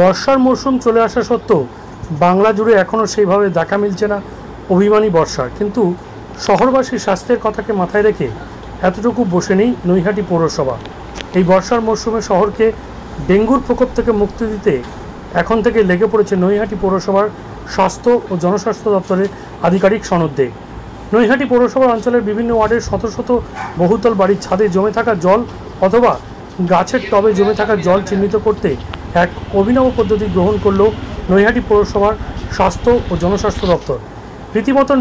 বর্ষার মরশুম চলে আসা সত্ত্বেও বাংলা জুড়ে এখনও সেইভাবে দেখা মিলছে না অভিমানী বর্ষার। কিন্তু শহরবাসীর স্বাস্থ্যের কথাকে মাথায় রেখে এতটুকু বসে নেই নৈহাটি পৌরসভা। এই বর্ষার মরশুমে শহরকে ডেঙ্গুর প্রকোপ থেকে মুক্তি দিতে এখন থেকে লেগে পড়েছে নৈহাটি পৌরসভার স্বাস্থ্য ও জনস্বাস্থ্য দপ্তরের আধিকারিক সনদে। নৈহাটি পৌরসভার অঞ্চলের বিভিন্ন ওয়ার্ডের শত শত বহুতল বাড়ির ছাদে জমে থাকা জল অথবা গাছের টবে জমে থাকা জল চিহ্নিত করতে এক অভিনব পদ্ধতি গ্রহণ করল নৈহাটি পৌরসভার স্বাস্থ্য ও জনস্বাস্থ্য দপ্তর। রীতিমতন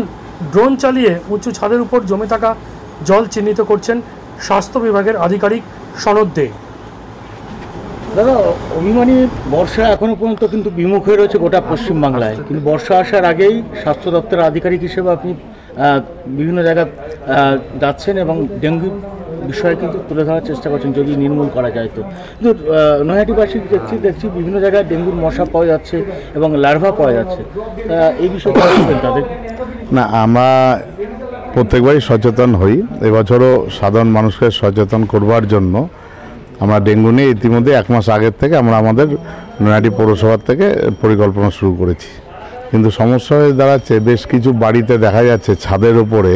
ড্রোন চালিয়ে উঁচু ছাদের উপর জমে থাকা জল চিহ্নিত করছেন স্বাস্থ্য বিভাগের আধিকারিক সনদ দে। দাদা, অভিমানী বর্ষা এখনো পর্যন্ত কিন্তু বিমুখ হয়ে রয়েছে গোটা পশ্চিমবাংলায়, কিন্তু বর্ষা আসার আগেই স্বাস্থ্য দপ্তরের আধিকারিক হিসেবে আপনি বিভিন্ন জায়গায় যাচ্ছেন এবং ডেঙ্গু বিষয়ে কিন্তু তুলে ধরার চেষ্টা করছেন যদি নির্মূল করা যায়। তো কিন্তু নৈহাটিবাসী দেখছি বিভিন্ন জায়গায় ডেঙ্গুর মশা পাওয়া যাচ্ছে এবং লার্ভা পাওয়া যাচ্ছে, এই বিষয়ে তাদের না, আমরা প্রত্যেকবারই সচেতন হই। এবছরও সাধারণ মানুষকে সচেতন করবার জন্য আমরা ডেঙ্গু নিয়ে ইতিমধ্যে 1 মাস আগের থেকে আমরা আমাদের নৈহাটি পৌরসভার থেকে পরিকল্পনা শুরু করেছি। কিন্তু সমস্যা হয়ে দাঁড়াচ্ছে, বেশ কিছু বাড়িতে দেখা যাচ্ছে ছাদের উপরে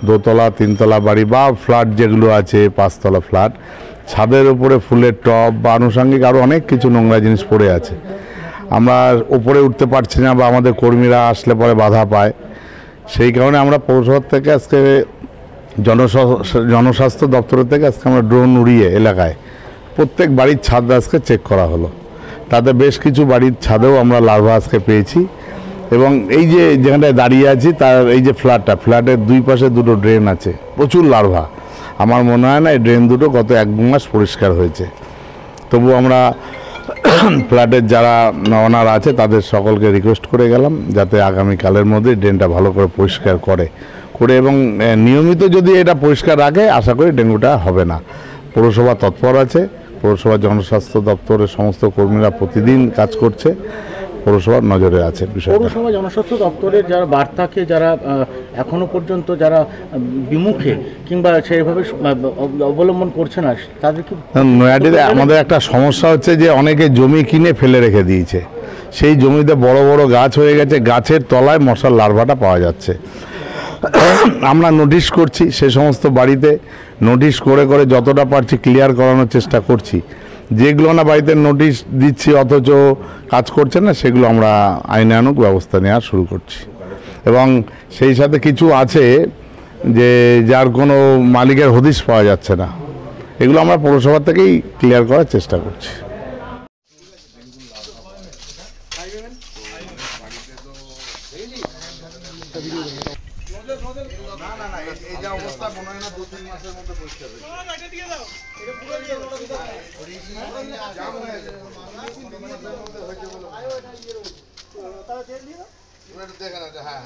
দোতলা 3তলা বাড়ি বা ফ্ল্যাট যেগুলো আছে 5তলা ফ্ল্যাট, ছাদের উপরে ফুলের টব বা আনুষঙ্গিক আরও অনেক কিছু নোংরা জিনিস পড়ে আছে। আমরা উপরে উঠতে পারছি না বা আমাদের কর্মীরা আসলে পরে বাধা পায়। সেই কারণে আমরা পৌরসভার থেকে আজকে জনস্বাস্থ্য দপ্তরের থেকে আজকে আমরা ড্রোন উড়িয়ে এলাকায় প্রত্যেক বাড়ির ছাদ আজকে চেক করা হলো। তাতে বেশ কিছু বাড়ির ছাদেও আমরা লার্ভা আজকে পেয়েছি। এবং এই যে যেখানটায় দাঁড়িয়ে আছি তার এই যে ফ্ল্যাটের 2 পাশে 2টো ড্রেন আছে, প্রচুর লার্ভা। আমার মনে হয় না এই ড্রেন দুটো গত 1 মাস পরিষ্কার হয়েছে। তবু আমরা ফ্ল্যাটের যারা ওনার আছে তাদের সকলকে রিকোয়েস্ট করে গেলাম যাতে আগামীকালের মধ্যে ড্রেনটা ভালো করে পরিষ্কার করে এবং নিয়মিত যদি এটা পরিষ্কার রাখে আশা করি ডেঙ্গুটা হবে না। পৌরসভা তৎপর আছে, পৌরসভা জনস্বাস্থ্য দপ্তরের সমস্ত কর্মীরা প্রতিদিন কাজ করছে, পৌরসভার নজরে আছে বিষয়টা। পৌরসভা জনস্বাস্থ্য দপ্তরের যারা বার্তাকে যারা এখনো পর্যন্ত যারা বিমুখে কিংবা সেইভাবে অবলম্বন করছে না তাদের কি? নৈহাটিতে আমাদের একটা সমস্যা হচ্ছে যে অনেকে জমি কিনে ফেলে রেখে দিয়েছে, সেই জমিতে বড় বড় গাছ হয়ে গেছে, গাছের তলায় মশার লার্ভাটা পাওয়া যাচ্ছে। আমরা নোটিশ করছি, সে সমস্ত বাড়িতে নোটিশ করে যতটা পারছি ক্লিয়ার করানোর চেষ্টা করছি। যেগুলো না বাড়িতে নোটিশ দিচ্ছি অথচ কাজ করছে না, সেগুলো আমরা আইনানুগ ব্যবস্থা নেওয়া শুরু করছি। এবং সেই সাথে কিছু আছে যে যার কোনো মালিকের হদিশ পাওয়া যাচ্ছে না, এগুলো আমরা পৌরসভা থেকেই ক্লিয়ার করার চেষ্টা করছি। হ্যাঁ